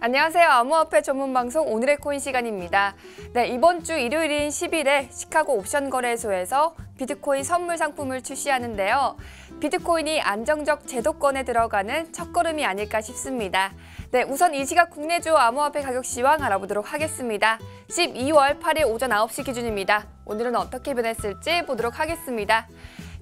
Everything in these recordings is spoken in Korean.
안녕하세요. 암호화폐 전문 방송 오늘의 코인 시간입니다. 네, 이번 주 일요일인 10일에 시카고 옵션 거래소에서 비트코인 선물 상품을 출시하는데요. 비트코인이 안정적 제도권에 들어가는 첫걸음이 아닐까 싶습니다. 네, 우선 이 시각 국내 주요 암호화폐 가격 시황 알아보도록 하겠습니다. 12월 8일 오전 9시 기준입니다. 오늘은 어떻게 변했을지 보도록 하겠습니다.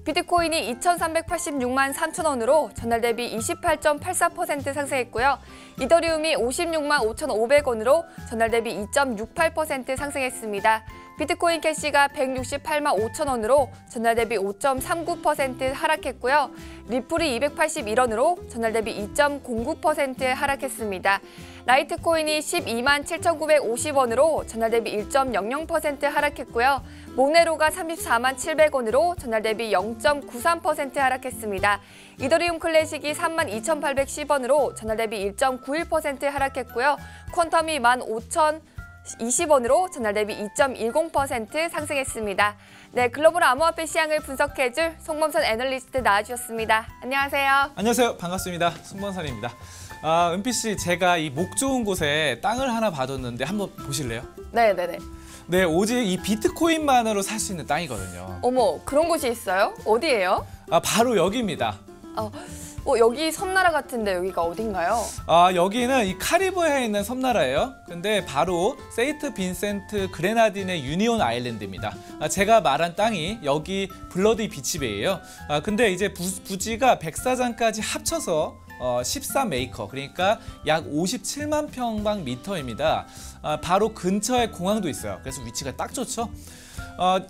비트코인이 2,386만 3천원으로 전날 대비 28.84% 상승했고요. 이더리움이 56만 5,500원으로 전날 대비 2.68% 상승했습니다. 비트코인 캐시가 168만 5천원으로 전날 대비 5.39% 하락했고요. 리플이 281원으로 전날 대비 2.09% 하락했습니다. 라이트코인이 12만 7,950원으로 전날 대비 1.00% 하락했고요. 모네로가 34만 700원으로 전날 대비 0.93% 하락했습니다. 이더리움 클래식이 3만 2,810원으로 전날 대비 1.91% 하락했고요. 퀀텀이 15,020원으로 전날 대비 2.10% 상승했습니다. 네, 글로벌 암호화폐 시장을 분석해줄 송범선 애널리스트 나와주셨습니다. 안녕하세요. 안녕하세요. 반갑습니다. 송범선입니다. 은피씨, 제가 이 목 좋은 곳에 땅을 하나 봐뒀는데 한번 보실래요? 네네네. 네, 오직 이 비트코인만으로 살 수 있는 땅이거든요. 어머, 그런 곳이 있어요? 어디예요? 바로 여기입니다. 여기 섬나라 같은데 여기가 어딘가요? 여기는 이 카리브해에 있는 섬나라예요. 근데 바로 세인트 빈센트 그레나딘의 유니온 아일랜드입니다. 제가 말한 땅이 여기 블러디 비치베이예요. 근데 이제 부지가 백사장까지 합쳐서 13에이커, 그러니까 약 57만 평방미터입니다. 바로 근처에 공항도 있어요. 그래서 위치가 딱 좋죠.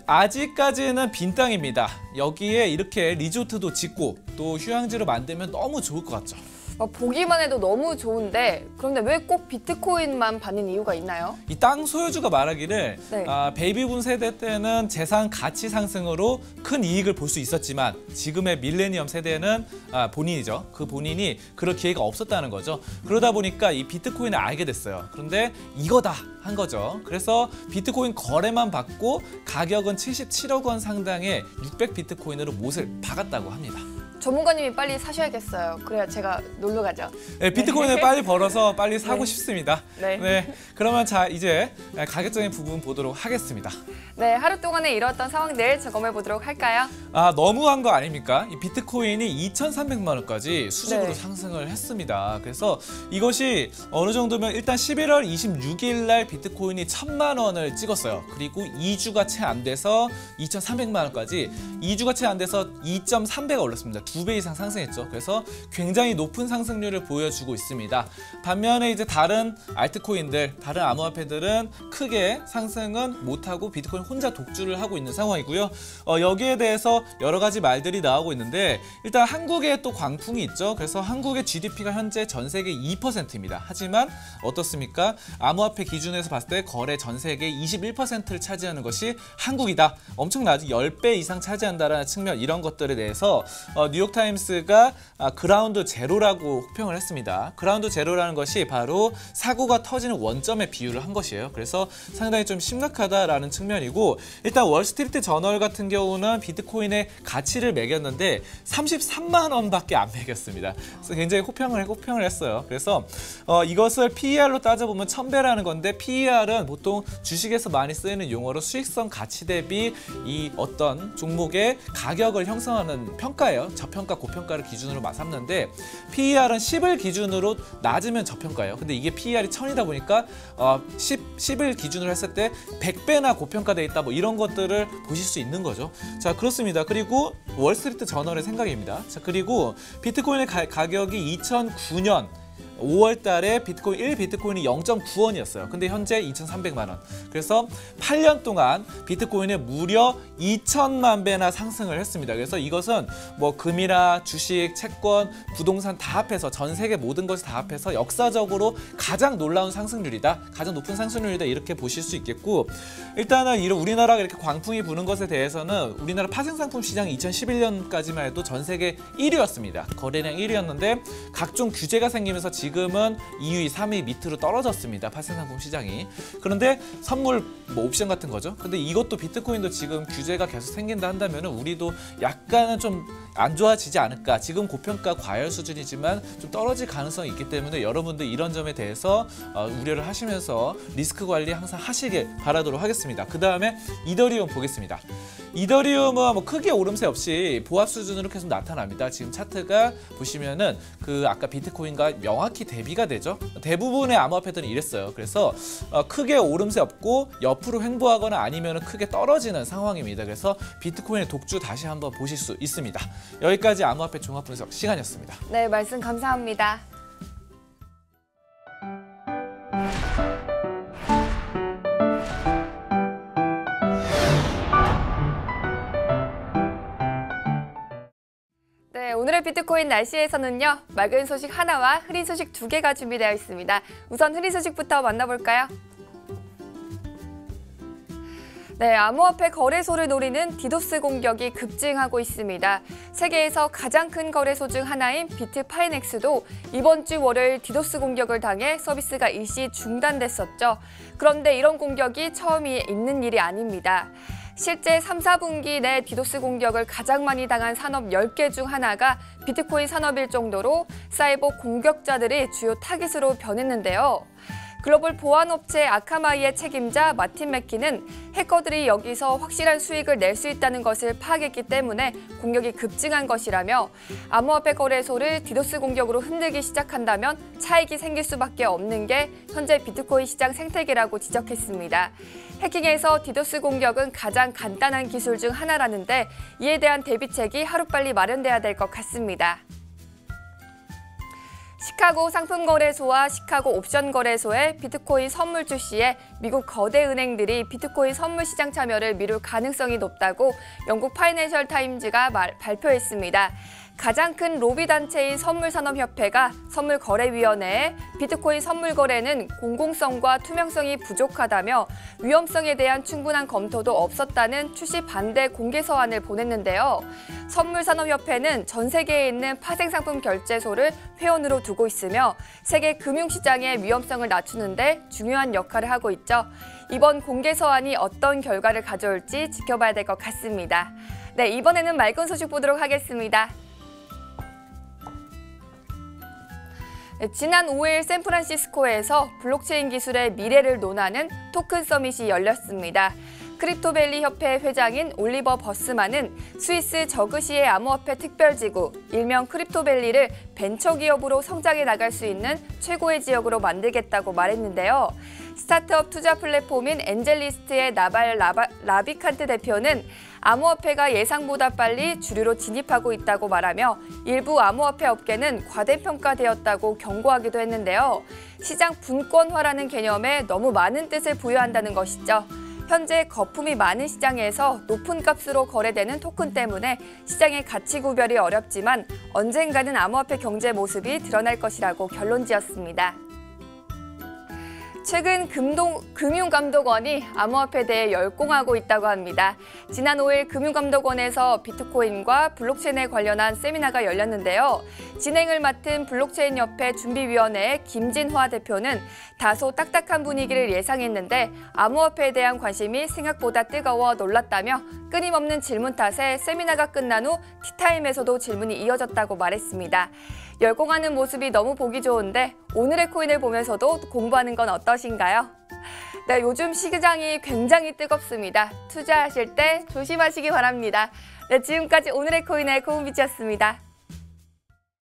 아직까지는 빈 땅입니다. 여기에 이렇게 리조트도 짓고 또 휴양지로 만들면 너무 좋을 것 같죠. 보기만 해도 너무 좋은데 그런데 왜 꼭 비트코인만 받는 이유가 있나요? 이 땅 소유주가 말하기를 네. 베이비붐 세대 때는 재산 가치 상승으로 큰 이익을 볼 수 있었지만 지금의 밀레니엄 세대는 본인이죠. 그 본인이 그럴 기회가 없었다는 거죠. 그러다 보니까 이 비트코인을 알게 됐어요. 그런데 이거다 한 거죠. 그래서 비트코인 거래만 받고 가격은 77억 원 상당의 600 비트코인으로 못을 박았다고 합니다. 전문가님이 빨리 사셔야겠어요. 그래야 제가 놀러 가죠. 네, 비트코인을 빨리 벌어서 빨리 사고 네. 싶습니다. 네. 그러면 자, 이제 가격적인 부분 보도록 하겠습니다. 네, 하루 동안에 이루었던 상황들 점검해 보도록 할까요? 너무한 거 아닙니까? 이 비트코인이 2,300만 원까지 수직으로 네. 상승을 했습니다. 그래서 이것이 어느 정도면 일단 11월 26일 날 비트코인이 1,000만 원을 찍었어요. 그리고 2주가 채 안 돼서 2,300만 원까지 2주가 채 안 돼서 2.3배가 올랐습니다. 2배 이상 상승했죠. 그래서 굉장히 높은 상승률을 보여주고 있습니다. 반면에 이제 다른 알트코인들, 다른 암호화폐들은 크게 상승은 못하고 비트코인 혼자 독주를 하고 있는 상황이고요. 여기에 대해서 여러 가지 말들이 나오고 있는데 일단 한국에 또 광풍이 있죠. 그래서 한국의 GDP가 현재 전 세계 2%입니다. 하지만 어떻습니까? 암호화폐 기준에서 봤을 때 거래 전 세계 21%를 차지하는 것이 한국이다. 엄청나죠. 10배 이상 차지한다라는 측면, 이런 것들에 대해서 뉴욕타임스가 그라운드 제로라고 혹평을 했습니다. 그라운드 제로라는 것이 바로 사고가 터지는 원점에 비유를 한 것이에요. 그래서 상당히 좀 심각하다라는 측면이고, 일단 월스트리트 저널 같은 경우는 비트코인의 가치를 매겼는데 33만 원밖에 안 매겼습니다. 그래서 굉장히 혹평을 했어요. 그래서 이것을 PER로 따져보면 1000배라는 건데, PER은 보통 주식에서 많이 쓰이는 용어로 수익성 가치 대비 이 어떤 종목의 가격을 형성하는 평가예요. 저평가, 고평가를 기준으로 삼는데 PER은 10을 기준으로 낮으면 저평가예요. 근데 이게 PER이 1000이다 보니까 10을 기준으로 했을 때 100배나 고평가돼 있다, 뭐 이런 것들을 보실 수 있는 거죠. 자, 그렇습니다. 그리고 월스트리트 저널의 생각입니다. 자, 그리고 비트코인의 가격이 2009년 5월 달에 비트코인 1비트코인이 0.9원이었어요. 근데 현재 2,300만 원. 그래서 8년 동안 비트코인이 무려 2천만 배나 상승을 했습니다. 그래서 이것은 뭐 금이나 주식, 채권, 부동산 다 합해서 전 세계 모든 것을 다 합해서 역사적으로 가장 놀라운 상승률이다. 가장 높은 상승률이다. 이렇게 보실 수 있겠고, 일단은 우리나라가 이렇게 광풍이 부는 것에 대해서는 우리나라 파생상품 시장이 2011년까지만 해도 전 세계 1위였습니다. 거래량 1위였는데 각종 규제가 생기면서 지금은 2위, 3위 밑으로 떨어졌습니다. 파생상품 시장이. 그런데 선물 뭐 옵션 같은 거죠. 근데 이것도 비트코인도 지금 규제가 계속 생긴다 한다면 우리도 약간은 좀 안 좋아지지 않을까. 지금 고평가 과열 수준이지만 좀 떨어질 가능성이 있기 때문에 여러분들 이런 점에 대해서 우려를 하시면서 리스크 관리 항상 하시길 바라도록 하겠습니다. 그 다음에 이더리움 보겠습니다. 이더리움은 뭐 크게 오름세 없이 보합 수준으로 계속 나타납니다. 지금 차트가 보시면은 그 아까 비트코인과 명확히 대비가 되죠. 대부분의 암호화폐들은 이랬어요. 그래서 크게 오름세 없고 옆으로 횡보하거나 아니면 크게 떨어지는 상황입니다. 그래서 비트코인의 독주 다시 한번 보실 수 있습니다. 여기까지 암호화폐 종합 분석 시간이었습니다. 네, 말씀 감사합니다. 네, 오늘의 비트코인 날씨에서는요, 맑은 소식 하나와 흐린 소식 2개가 준비되어 있습니다. 우선 흐린 소식부터 만나볼까요? 네, 암호화폐 거래소를 노리는 디도스 공격이 급증하고 있습니다. 세계에서 가장 큰 거래소 중 하나인 비트파이넥스도 이번 주 월요일 디도스 공격을 당해 서비스가 일시 중단됐었죠. 그런데 이런 공격이 처음이 있는 일이 아닙니다. 실제 3, 4분기 내 디도스 공격을 가장 많이 당한 산업 10개 중 하나가 비트코인 산업일 정도로 사이버 공격자들이 주요 타깃으로 변했는데요. 글로벌 보안업체 아카마이의 책임자 마틴 맥키는 해커들이 여기서 확실한 수익을 낼 수 있다는 것을 파악했기 때문에 공격이 급증한 것이라며 암호화폐 거래소를 디도스 공격으로 흔들기 시작한다면 차익이 생길 수밖에 없는 게 현재 비트코인 시장 생태계라고 지적했습니다. 해킹에서 디도스 공격은 가장 간단한 기술 중 하나라는데 이에 대한 대비책이 하루빨리 마련돼야 될 것 같습니다. 시카고 상품거래소와 시카고 옵션거래소의 비트코인 선물 출시에 미국 거대 은행들이 비트코인 선물 시장 참여를 미룰 가능성이 높다고 영국 파이낸셜 타임즈가 발표했습니다. 가장 큰 로비 단체인 선물산업협회가 선물거래위원회에 비트코인 선물 거래는 공공성과 투명성이 부족하다며 위험성에 대한 충분한 검토도 없었다는 출시 반대 공개 서한을 보냈는데요. 선물산업협회는 전 세계에 있는 파생상품 결제소를 회원으로 두고 있으며 세계 금융시장의 위험성을 낮추는 데 중요한 역할을 하고 있죠. 이번 공개 서한이 어떤 결과를 가져올지 지켜봐야 될 것 같습니다. 네, 이번에는 맑은 소식 보도록 하겠습니다. 지난 5일 샌프란시스코에서 블록체인 기술의 미래를 논하는 토큰 서밋이 열렸습니다. 크립토밸리 협회 회장인 올리버 버스만은 스위스 저그시의 암호화폐 특별지구, 일명 크립토밸리를 벤처기업으로 성장해 나갈 수 있는 최고의 지역으로 만들겠다고 말했는데요. 스타트업 투자 플랫폼인 엔젤리스트의 나발 라비칸트 대표는 암호화폐가 예상보다 빨리 주류로 진입하고 있다고 말하며 일부 암호화폐 업계는 과대평가되었다고 경고하기도 했는데요. 시장 분권화라는 개념에 너무 많은 뜻을 부여한다는 것이죠. 현재 거품이 많은 시장에서 높은 값으로 거래되는 토큰 때문에 시장의 가치 구별이 어렵지만 언젠가는 암호화폐 경제 모습이 드러날 것이라고 결론지었습니다. 최근 금융감독원이 암호화폐에 대해 열공하고 있다고 합니다. 지난 5일 금융감독원에서 비트코인과 블록체인에 관련한 세미나가 열렸는데요. 진행을 맡은 블록체인협회 준비위원회의 김진화 대표는 다소 딱딱한 분위기를 예상했는데 암호화폐에 대한 관심이 생각보다 뜨거워 놀랐다며 끊임없는 질문 탓에 세미나가 끝난 후 티타임에서도 질문이 이어졌다고 말했습니다. 열공하는 모습이 너무 보기 좋은데 오늘의 코인을 보면서도 공부하는 건 어떠신가요? 네, 요즘 시장이 굉장히 뜨겁습니다. 투자하실 때 조심하시기 바랍니다. 네, 지금까지 오늘의 코인의 고은비치였습니다.